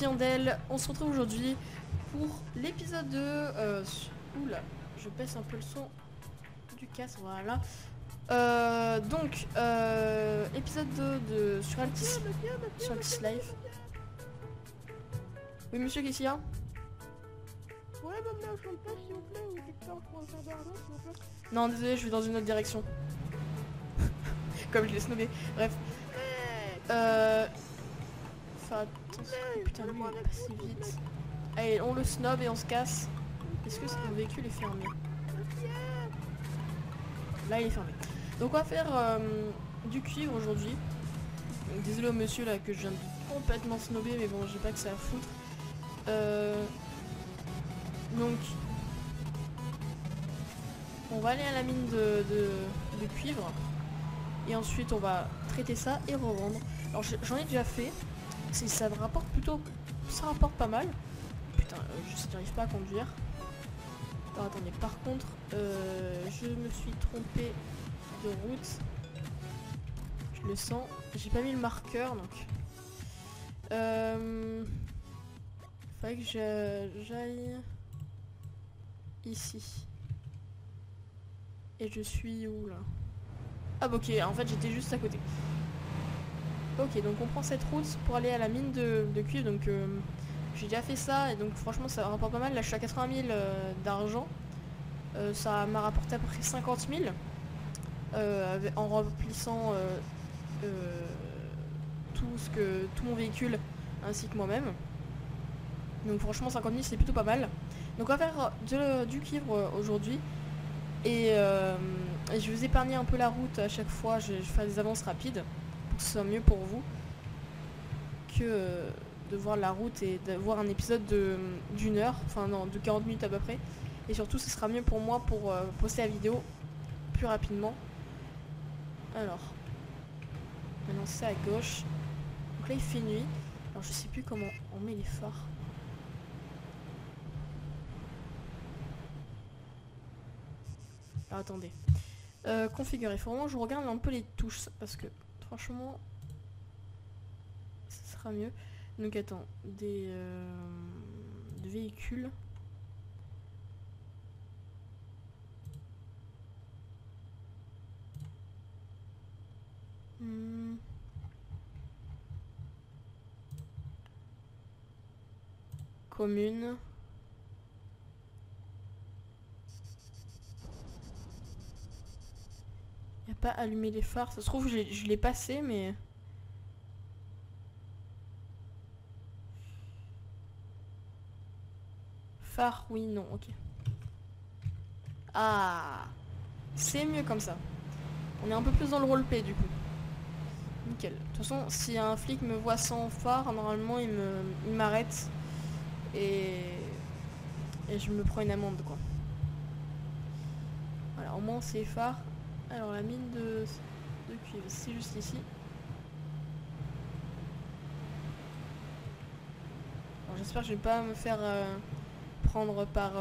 Yandel, on se retrouve aujourd'hui pour l'épisode 2. Oula, je baisse un peu le son du casque, voilà. Donc, épisode 2 de sur Altis Life. Oui, monsieur, qu'est-ce qu'il y a? Ouais, bah là, je rentre pas, s'il vous plaît, ou quelque part pour un quart d'heure avant, s'il vous plaît. Non, désolé, je vais dans une autre direction. Comme je l'ai snobé. Bref. Enfin, attention. Putain, lui, il est passé vite. Allez, on le snob et on se casse. Est-ce que mon véhicule est fermé? Là, il est fermé. Donc, on va faire du cuivre aujourd'hui. Désolé au monsieur là que je viens de complètement snobber, mais bon, j'ai pas que ça à foutre. Donc, on va aller à la mine de cuivre. Et ensuite, on va traiter ça et revendre. Alors, j'en ai déjà fait. Ça rapporte plutôt... Ça rapporte pas mal. Putain, je n'arrive pas à conduire. Alors, attendez, par contre, je me suis trompé de route. Je le sens. J'ai pas mis le marqueur, donc... Faudrait que j'aille... ici. Et je suis où, là? Ah bah, ok, en fait, j'étais juste à côté. Ok, donc on prend cette route pour aller à la mine de cuivre, donc j'ai déjà fait ça, et donc franchement ça rapporte pas mal. Là je suis à 80 000 d'argent, ça m'a rapporté à peu près 50 000 en remplissant tout mon véhicule ainsi que moi-même. Donc franchement 50 000 c'est plutôt pas mal. Donc on va faire du cuivre aujourd'hui, et je vais vous épargner un peu la route à chaque fois, je vais faire des avances rapides. Que ce soit mieux pour vous que de voir la route et de voir un épisode d'une heure, enfin non, de 40 minutes à peu près. Et surtout ce sera mieux pour moi pour poster la vidéo plus rapidement. Alors, maintenant c'est à gauche. Donc là il fait nuit. Alors je sais plus comment on met les phares. Alors attendez. Configurer, il faut vraiment que je regarde un peu les touches parce que franchement ça sera mieux. Donc attends, des véhicules. Commune. Y a pas allumé les phares. Ça se trouve je l'ai passé mais... Phare, oui, non, ok. Ah, c'est mieux comme ça. On est un peu plus dans le roleplay du coup. Nickel. De toute façon, si un flic me voit sans phare, normalement il m'arrête et je me prends une amende quoi. Voilà, au moins c'est phare. Alors la mine de cuivre, c'est juste ici. Alors j'espère que je vais pas me faire prendre par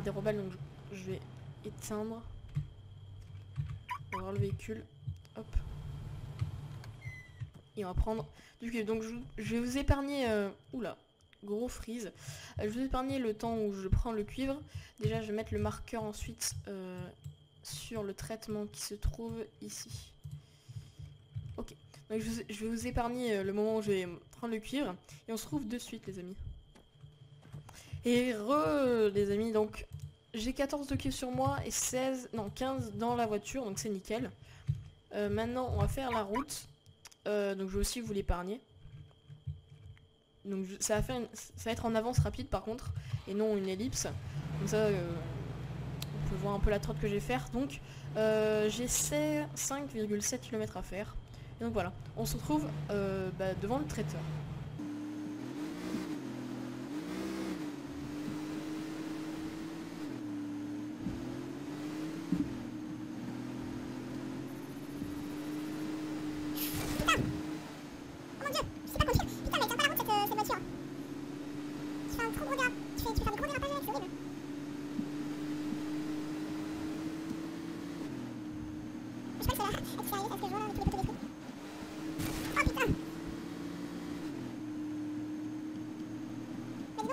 des rebelles, donc je vais éteindre. On va voir le véhicule. Hop. Et on va prendre du cuivre. Donc je vais vous épargner... oula, gros freeze. Je vais vous épargner le temps où je prends le cuivre. Déjà je vais mettre le marqueur ensuite sur le traitement qui se trouve ici. Ok. Donc je vais vous épargner le moment où je vais prendre le cuivre. Et on se retrouve de suite les amis. Et les amis, donc j'ai 14 de cuivre sur moi et 15 dans la voiture, donc c'est nickel. Maintenant on va faire la route, donc je vais aussi vous l'épargner. Donc ça va être en avance rapide par contre, et non une ellipse. Comme ça on peut voir un peu la trotte que je vais faire. Donc j'ai 5,7 km à faire. Et donc voilà, on se retrouve devant le traiteur.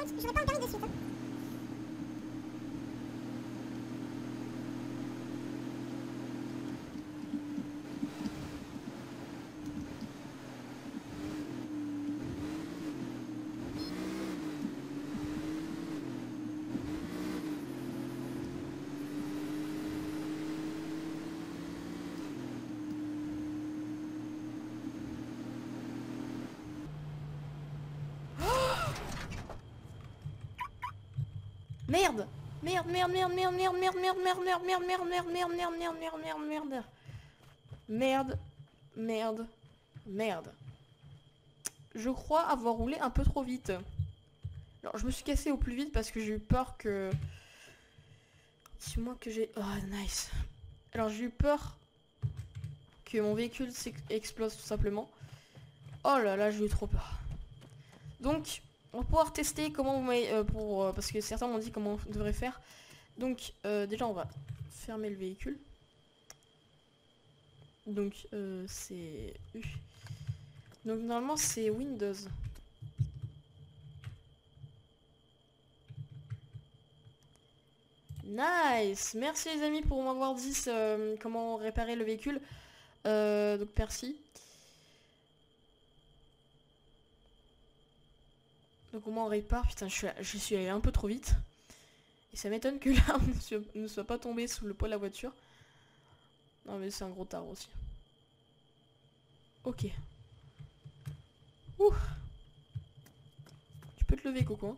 contre, j'aurais pas le permis de suite. Hein. Merde. Merde, merde, merde, merde, merde, merde, merde, merde, merde, merde, merde, merde, merde, merde, merde, merde, merde, merde. Merde, merde, merde. Je crois avoir roulé un peu trop vite. Alors je me suis cassé au plus vite parce que j'ai eu peur que... Dis-moi que j'ai... Oh nice. Alors j'ai eu peur que mon véhicule explose tout simplement. Oh là là, j'ai eu trop peur. Donc on va pouvoir tester comment vous m'avez... parce que certains m'ont dit comment on devrait faire. Donc déjà on va fermer le véhicule. Donc c'est... Donc normalement c'est Windows. Nice. Merci les amis pour m'avoir dit comment réparer le véhicule. Donc merci. Donc au moins on répare. Putain, je suis allé un peu trop vite. Et ça m'étonne que là on ne soit pas tombé sous le poids de la voiture. Non mais c'est un gros tard aussi. Ok. Ouh. Tu peux te lever Coco. Hein.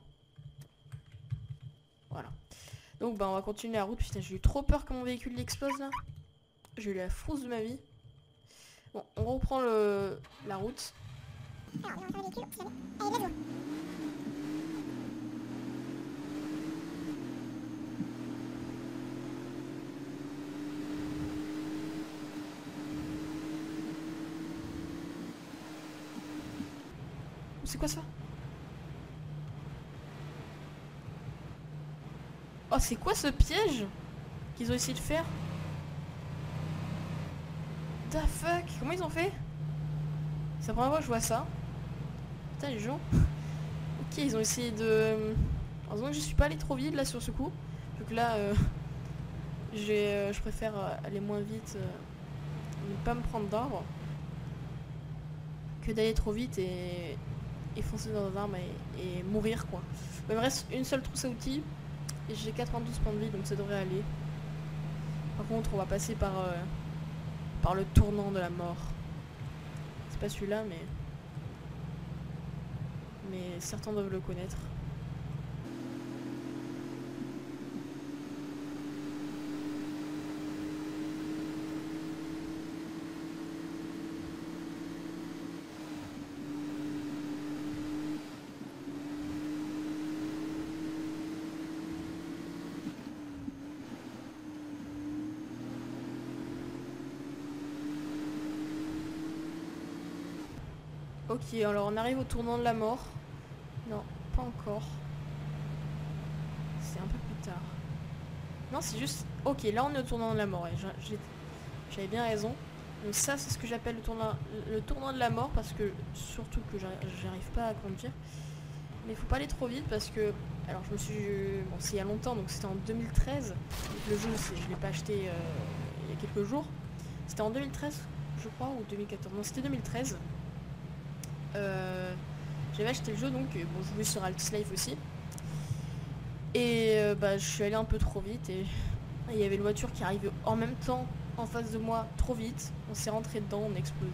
Voilà. Donc bah on va continuer la route. Putain, j'ai eu trop peur que mon véhicule explose là. J'ai eu la frousse de ma vie. Bon, on reprend la route. Alors, on va faire le véhicule, c'est allez, let's go. C'est quoi ça? Oh, c'est quoi ce piège qu'ils ont essayé de faire? The fuck? Comment ils ont fait? C'est la première fois que je vois ça. Putain, les gens. Ok, ils ont essayé de... Heureusement que je suis pas allé trop vite là sur ce coup. Donc là, je préfère aller moins vite, ne pas me prendre d'arbres, que d'aller trop vite et foncer dans un arbre et mourir quoi. Il me reste une seule trousse à outils et j'ai 92 points de vie donc ça devrait aller. Par contre on va passer par le tournant de la mort. C'est pas celui-là mais certains doivent le connaître. Ok, alors on arrive au tournant de la mort. Non, pas encore. C'est un peu plus tard. Non, c'est juste... Ok, là on est au tournant de la mort. J'avais bien raison. Donc ça, c'est ce que j'appelle le tournant de la mort. Parce que, surtout que j'arrive pas à conduire. Mais il faut pas aller trop vite parce que... Alors je me suis... Bon, c'est il y a longtemps, donc c'était en 2013. Donc, le jeu, je l'ai pas acheté il y a quelques jours. C'était en 2013, je crois, ou 2014. Non, c'était 2013. J'avais acheté le jeu donc bon, je jouais sur Alt-Slave aussi et bah je suis allé un peu trop vite et il y avait une voiture qui arrivait en même temps en face de moi trop vite, on s'est rentré dedans, on a explosé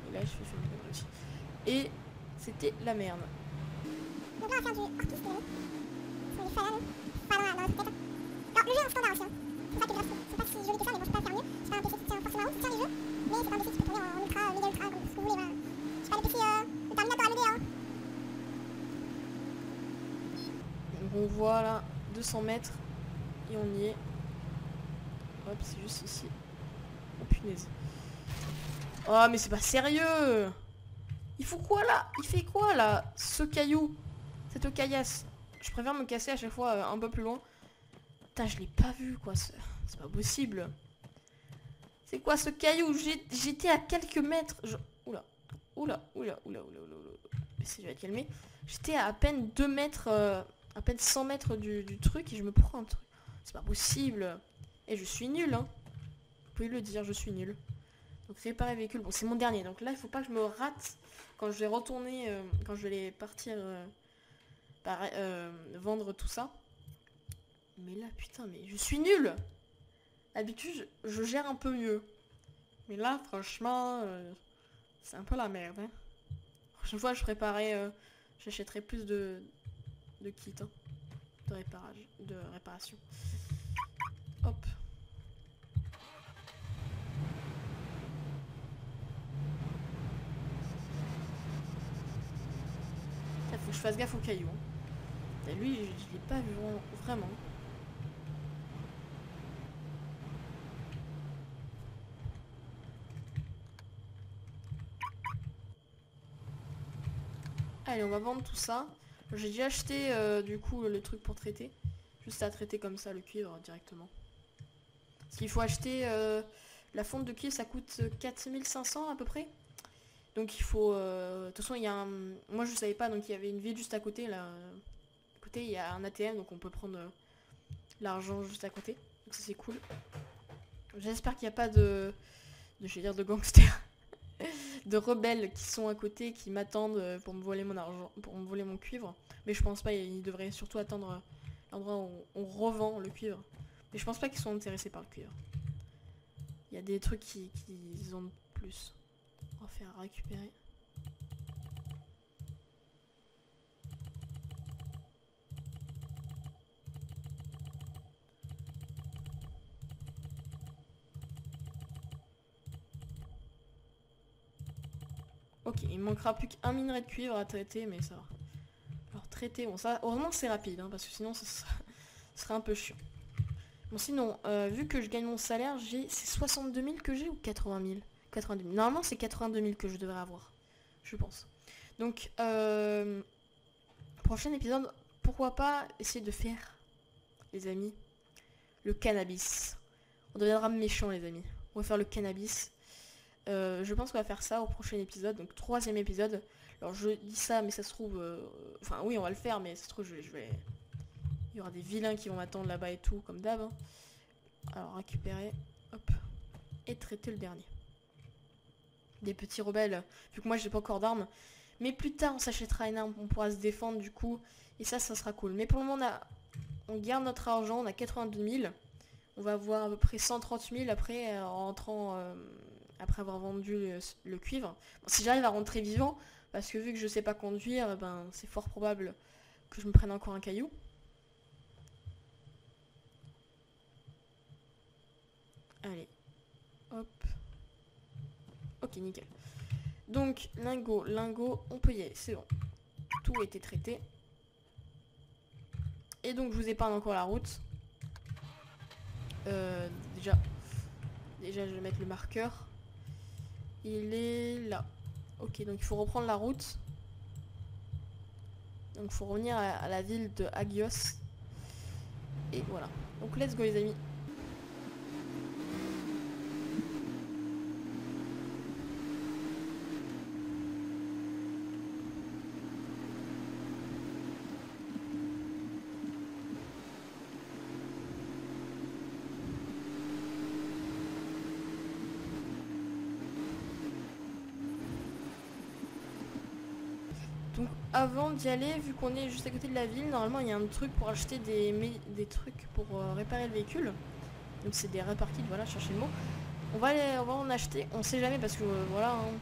et là je fais une connerie aussi et c'était la merde. Donc là on va faire du artiste sur les Fallen, pas dans la tête. Alors le jeu est en standard aussi, hein. C'est ça qui est grave, c'est pas si joli que ça mais bon je peux pas le faire mieux. C'est pas un PC qui tient forcément haut, qui tient les jeux, mais c'est pas un PC qui peut tourner en ultra, méga ultra, comme ce que vous voulez, voilà. C'est pas le PC, le Terminator AMD, hein. Donc on voit là 200 mètres et on y est. Hop, c'est juste ici. Oh punaise. Oh mais c'est pas sérieux. Il faut quoi là? Il fait quoi là? Ce caillou, cette caillasse. Je préfère me casser à chaque fois un peu plus loin. Putain, je l'ai pas vu quoi, c'est pas possible. C'est quoi ce caillou? J'étais à quelques mètres. Oula. Oula. Essaye de te calmer. J'étais à peine 2 mètres, à peine 100 mètres du truc et je me prends un truc. C'est pas possible. Et je suis nulle, hein. Vous pouvez le dire, je suis nulle. Donc réparer véhicule, bon c'est mon dernier. Donc là il faut pas que je me rate quand je vais retourner, quand je vais partir vendre tout ça. Mais là putain, mais je suis nulle. D'habitude je gère un peu mieux. Mais là franchement, c'est un peu la merde. Hein. La prochaine fois je préparais, j'achèterai plus de kits hein, de réparation. Hop. Il faut que je fasse gaffe aux cailloux. Hein. Et lui, je l'ai pas vu vraiment. Allez, on va vendre tout ça. J'ai déjà acheté du coup le truc pour traiter. Juste à traiter comme ça le cuivre directement. Parce qu'il faut acheter la fonte de cuivre, ça coûte 4500 à peu près. Donc il faut... de toute façon, il y a un... Moi je savais pas, donc il y avait une ville juste à côté. Là. À côté, il y a un ATM, donc on peut prendre l'argent juste à côté. Donc ça c'est cool. J'espère qu'il n'y a pas je vais dire de gangsters. De rebelles qui sont à côté, qui m'attendent pour me voler mon argent, pour me voler mon cuivre. Mais je pense pas, ils devraient surtout attendre l'endroit où on revend le cuivre. Mais je pense pas qu'ils sont intéressés par le cuivre. Il y a des trucs qui ont plus. On va faire récupérer. Ok, il me manquera plus qu'un minerai de cuivre à traiter, mais ça va. Alors traiter, bon ça, heureusement c'est rapide, hein, parce que sinon ça serait un peu chiant. Bon sinon, vu que je gagne mon salaire, c'est 62 000 que j'ai ou 80 000 82 000. Normalement c'est 82 000 que je devrais avoir, je pense. Donc, prochain épisode, pourquoi pas essayer de faire, les amis, le cannabis. On deviendra méchant les amis. On va faire le cannabis. Je pense qu'on va faire ça au prochain épisode, donc 3e épisode. Alors je dis ça, mais ça se trouve... Enfin oui, on va le faire, mais ça se trouve, je vais... Il y aura des vilains qui vont m'attendre là-bas et tout, comme d'hab. Hein. Alors récupérer, hop, et traiter le dernier. Des petits rebelles, vu que moi j'ai pas encore d'armes. Mais plus tard, on s'achètera une arme, on pourra se défendre du coup. Et ça sera cool. Mais pour le moment, on garde notre argent, on a 82 000. On va avoir à peu près 130 000 après, en rentrant... après avoir vendu le cuivre. Bon, si j'arrive à rentrer vivant, parce que vu que je sais pas conduire, ben c'est fort probable que je me prenne encore un caillou. Allez, hop. Ok, nickel. Donc, lingot, on peut y aller, c'est bon. Tout a été traité. Et donc, je vous épargne encore la route. Déjà, je vais mettre le marqueur. Il est là. Ok, donc il faut reprendre la route. Donc il faut revenir à la ville de Agios. Et voilà. Donc let's go les amis. Donc avant d'y aller, vu qu'on est juste à côté de la ville, normalement il y a un truc pour acheter des trucs pour réparer le véhicule. Donc c'est des réparties, voilà, chercher le mot. On va en acheter, on sait jamais parce que voilà. Hein,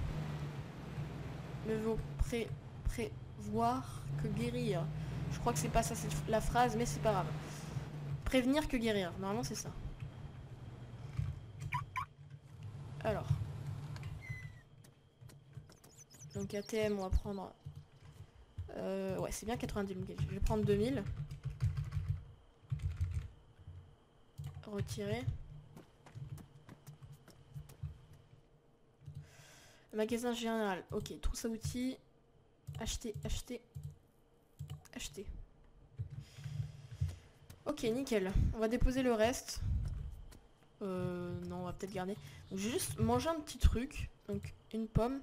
mieux vaut prévoir que guérir. Je crois que c'est pas ça la phrase, mais c'est pas grave. Prévenir que guérir, normalement c'est ça. Alors. Donc ATM, on va prendre... ouais, c'est bien 90 000. Je vais prendre 2000. Retirer. Magasin général. Ok, trousse à outils. Acheter, acheter. Acheter. Ok, nickel. On va déposer le reste. Non, on va peut-être garder. Donc, j'ai juste mangé un petit truc. Donc, une pomme.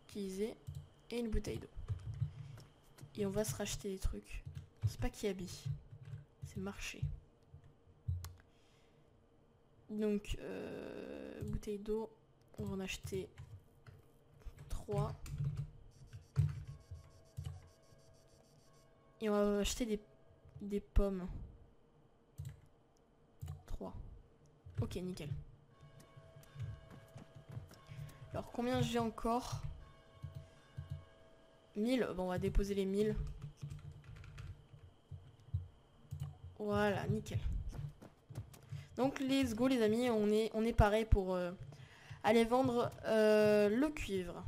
Utilisée. Et une bouteille d'eau. Et on va se racheter des trucs. C'est pas Kiabi. C'est marché. Donc, bouteille d'eau. On va en acheter 3. Et on va acheter des pommes. 3. Ok, nickel. Alors, combien j'ai encore? 1000. Bon, on va déposer les 1000. Voilà, nickel. Donc, let's go, les amis. On est pareil pour aller vendre le cuivre.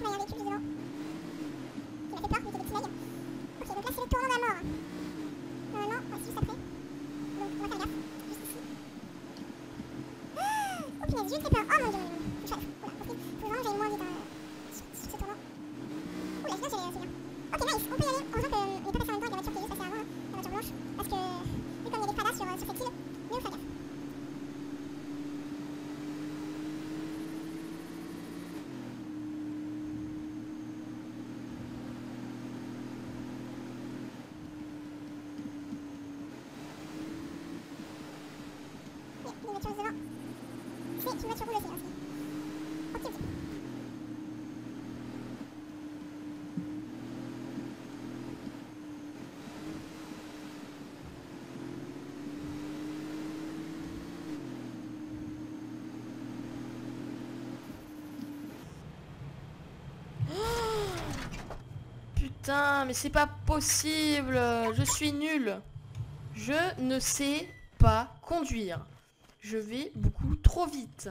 On va y aller, tu visiblement. Qui m'a fait peur, mais qui est des petits mecs. Ok, donc là c'est le tournant de la mort. Normalement, on va juste après. Donc on va faire gaffe. Juste ici. Oh punaise, j'ai eu très peur. Oh mon dieu, faut que je fasse. Oula, ok. Faut vraiment que j'aille moins vite sur ce tournant. Oula, c'est bien, c'est bien. Ok, nice, on peut y aller. En jouant qu'on n'est pas passé en même temps avec la voiture qui est juste passée avant, la voiture blanche. Parce que, vu comme il y a des fadas sur cette île, mais on fait gaffe. Une voiture devant. C'est une voiture rouge aussi, hein. Ok, ok. Putain, mais c'est pas possible. Je suis nulle. Je ne sais pas conduire. Je vais beaucoup trop vite.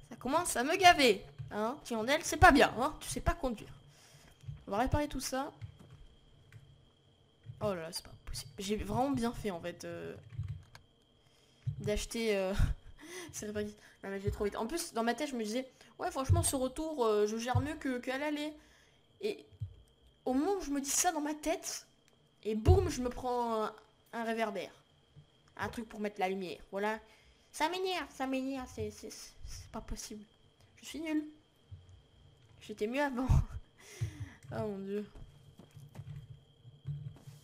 Ça commence à me gaver. Hein, Tirondelle, c'est pas bien. Hein, tu sais pas conduire. On va réparer tout ça. Oh là là, c'est pas possible. J'ai vraiment bien fait en fait. D'acheter... c'est réparé. Non mais j'ai trop vite. En plus, dans ma tête, je me disais... Ouais, franchement, ce retour, je gère mieux qu'à l'aller. Et au moment où je me dis ça dans ma tête... Et boum, je me prends un réverbère. Un truc pour mettre la lumière. Voilà. Ça m'énerve, c'est pas possible. Je suis nulle. J'étais mieux avant. Oh mon dieu.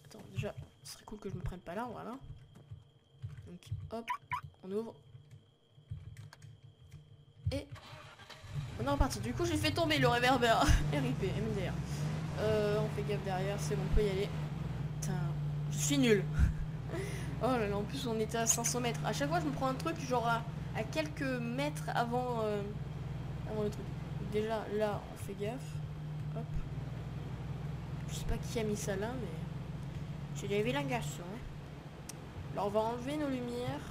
Attends, déjà, ce serait cool que je me prenne pas là, voilà. Donc, hop, on ouvre. Et on est reparti. Du coup, j'ai fait tomber le réverbère. RIP, MDR. On fait gaffe derrière, c'est bon, on peut y aller. Putain, je suis nul. Oh là là, en plus on était à 500 mètres. À chaque fois je me prends un truc genre à quelques mètres avant, avant le truc. Déjà là on fait gaffe. Hop. Je sais pas qui a mis ça là mais... J'ai des vilains garçons. Hein. Alors on va enlever nos lumières.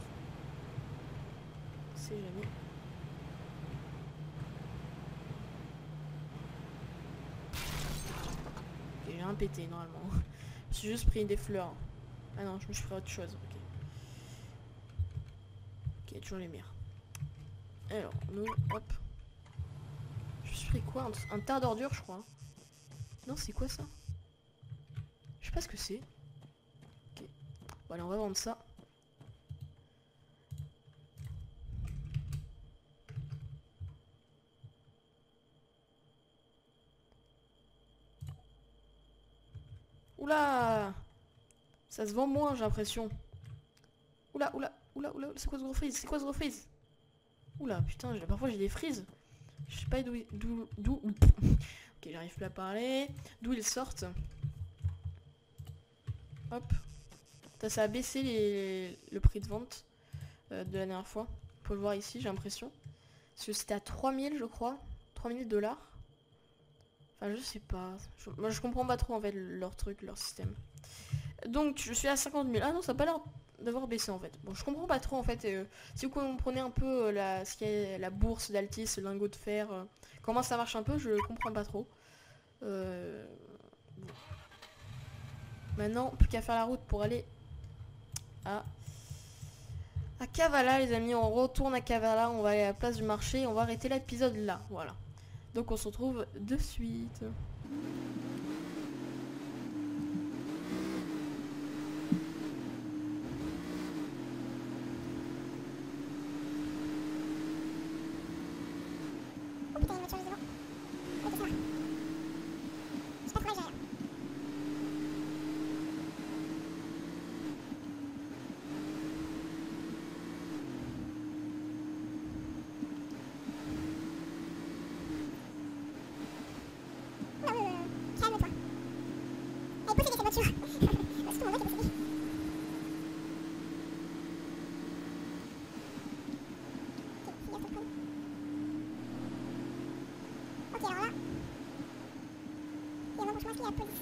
C'est jamais. Ok, j'ai un pété normalement. Je suis juste pris des fleurs. Ah non, je me suis pris autre chose. Ok. Ok, toujours les mires. Alors, nous, hop. Je me suis pris quoi? Un tas d'ordures, je crois. Non, c'est quoi ça? Je sais pas ce que c'est. Ok. Bon, allez, on va vendre ça. Oula! Ça se vend moins, j'ai l'impression. Oula, oula, oula, oula, c'est quoi ce gros freeze? C'est quoi ce gros freeze? Oula, putain, parfois j'ai des frises. Je sais pas d'où... Ok, j'arrive plus à parler. D'où ils sortent. Hop. Ça a baissé le prix de vente de la dernière fois. On peut le voir ici, j'ai l'impression. Parce que c'était à 3000, je crois. 3000 $. Enfin, je sais pas. Moi, je comprends pas trop, en fait, leur truc, leur système. Donc, je suis à 50 000. Ah non, ça n'a pas l'air d'avoir baissé, en fait. Bon, je comprends pas trop, en fait. Si vous comprenez un peu ce qu'il y a, la bourse d'Altis, le lingot de fer, comment ça marche un peu, je comprends pas trop. Bon. Maintenant, plus qu'à faire la route pour aller à Kavala, les amis. On retourne à Kavala, on va aller à la place du marché et on va arrêter l'épisode là. Voilà. Donc on se retrouve de suite. Oh, 1 000 Ok, alors là. Et alors, franchement, est-ce qu'il y a la police?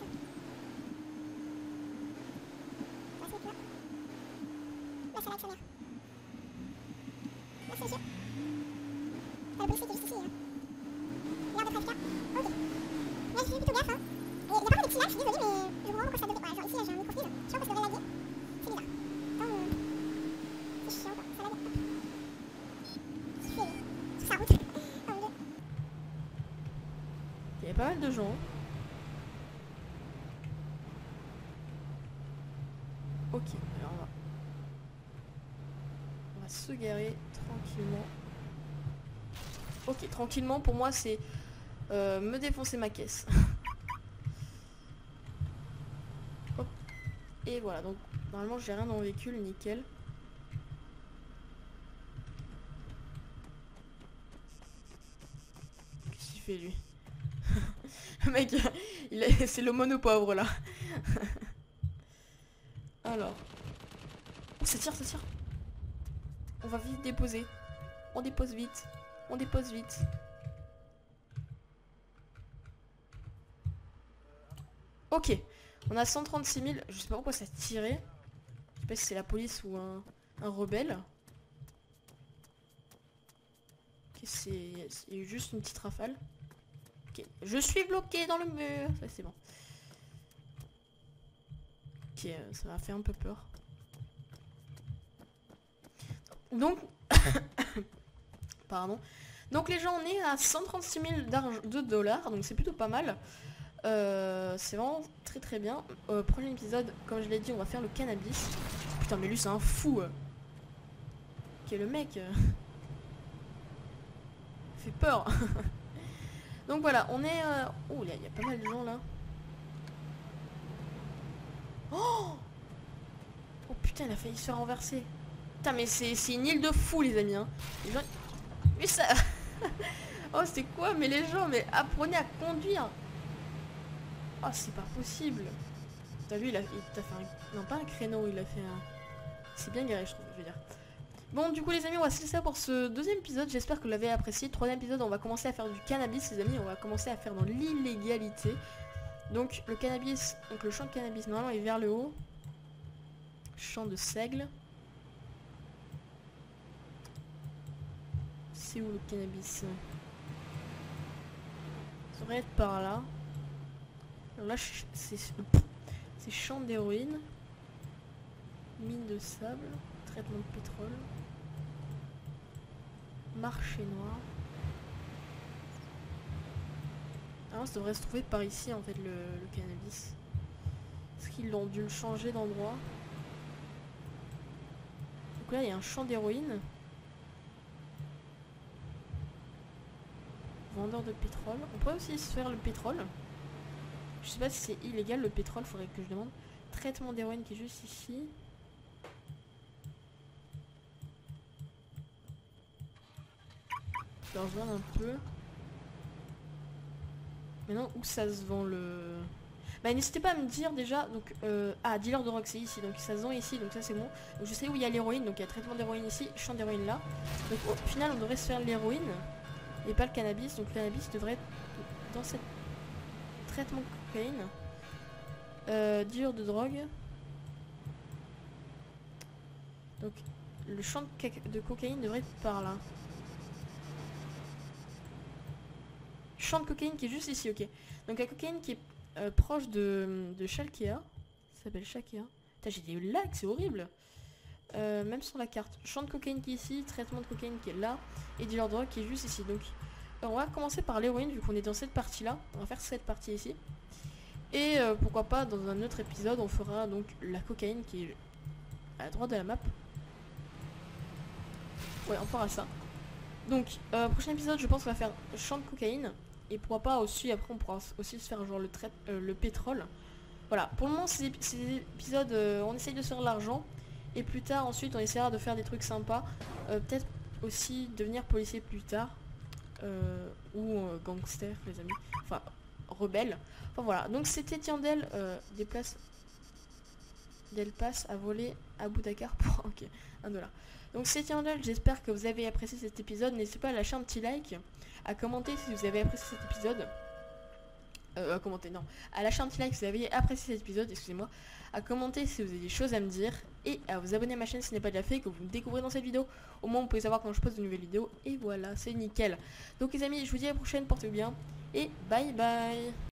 Là, c'est là. Là, c'est l'actionnaire. Là, c'est monsieur. La police qui est juste ici. L'heure de trafiquant. Ok. Là, je fais plutôt gaffe, hein. Et il y a pas mal de petits lacs, je suis désolée, mais je vois pourquoi ça devait. Voilà, genre ici, j'ai un microfilm. Chiant parce que le laguer, c'est bizarre. Attends, c'est chiant, quoi. Ça lag. Hop. Je fais sur sa route. Oh mon dieu. Il y a pas mal de gens. Ok, alors on va se garer tranquillement. Ok, tranquillement pour moi c'est me défoncer ma caisse. Hop. Et voilà, donc normalement j'ai rien dans le véhicule, nickel. Qu'est-ce qu'il fait lui? Le mec, c'est le monopauvre là. Alors. Oh, ça tire, ça tire. On va vite déposer. On dépose vite. On dépose vite. Ok. On a 136 000. Je sais pas pourquoi ça tirait. Je sais pas si c'est la police ou un rebelle. Ok, c'est juste une petite rafale. Ok. Je suis bloqué dans le mur. Ça c'est bon. Ok, ça m'a fait un peu peur. Donc, pardon. Donc les gens, on est à 136 000 de dollars, donc c'est plutôt pas mal. C'est vraiment très très bien. Prochain épisode, comme je l'ai dit, on va faire le cannabis. Putain, mais lui c'est un fou. Ok, le mec fait peur. Donc voilà, on est... Oh, il y a pas mal de gens là. Oh, oh putain, il a failli se faire renverser. Putain, mais c'est une île de fous les amis, hein. Les gens... Mais ça... Oh, c'est quoi? Mais les gens, mais apprenez à conduire. Oh, c'est pas possible. T'as vu, il t'a fait un... Non, pas un créneau, il a fait un... C'est bien garé, je trouve, je veux dire. Bon, du coup, les amis, on va se laisser ça pour ce deuxième épisode. J'espère que vous l'avez apprécié. Troisième épisode, on va commencer à faire du cannabis, les amis. On va commencer à faire dans l'illégalité. Donc, le cannabis... Donc, le champ de cannabis, normalement, est vers le haut. Champ de seigle. C'est où le cannabis? Ça devrait être par là. Alors là, c'est champ d'héroïne. Mine de sable. Traitement de pétrole. Marché noir. Alors ça devrait se trouver par ici en fait le cannabis. Est-ce qu'ils ont dû le changer d'endroit? Donc là il y a un champ d'héroïne. Vendeur de pétrole. On pourrait aussi se faire le pétrole. Je sais pas si c'est illégal le pétrole, faudrait que je demande. Traitement d'héroïne qui est juste ici. Je vais rejoindre un peu. Maintenant où ça se vend le... Bah n'hésitez pas à me dire déjà. Donc ah, dealer de rock c'est ici. Donc ça se vend ici, donc ça c'est bon. Donc je sais où il y a l'héroïne. Donc il y a traitement d'héroïne ici, champ d'héroïne là. Donc au final on devrait se faire l'héroïne et pas le cannabis. Donc le cannabis devrait être dans cette traitement de cocaïne. Dealer de drogue. Donc le champ de cocaïne devrait être par là. Champ de cocaïne qui est juste ici, ok. Donc la cocaïne qui est proche de Shalkea. Ça s'appelle Shalkea. Putain, j'ai des lags, c'est horrible. Même sur la carte. Champ de cocaïne qui est ici, traitement de cocaïne qui est là, et dealer de drogue qui est juste ici. Donc on va commencer par l'héroïne vu qu'on est dans cette partie là. On va faire cette partie ici. Et pourquoi pas dans un autre épisode on fera donc la cocaïne qui est à droite de la map. Ouais, on fera ça. Donc prochain épisode je pense qu'on va faire champ de cocaïne. Et pourquoi pas aussi après on pourra aussi se faire genre le pétrole. Voilà, pour le moment ces épisodes on essaye de se faire l'argent. Et plus tard ensuite on essaiera de faire des trucs sympas. Peut-être aussi devenir policier plus tard. Ou gangster les amis. Enfin rebelle. Enfin voilà, donc c'était Tiandel Del passe à voler à Boudakar pour ok, $1. Donc c'est Tiandel, j'espère que vous avez apprécié cet épisode. N'hésitez pas à lâcher un petit like, à commenter si vous avez apprécié cet épisode. À commenter, non. À lâcher un petit like si vous avez apprécié cet épisode, excusez-moi. À commenter si vous avez des choses à me dire. Et à vous abonner à ma chaîne si ce n'est pas déjà fait, que vous me découvrez dans cette vidéo. Au moins vous pouvez savoir quand je poste de nouvelles vidéos. Et voilà, c'est nickel. Donc les amis, je vous dis à la prochaine, portez-vous bien. Et bye bye.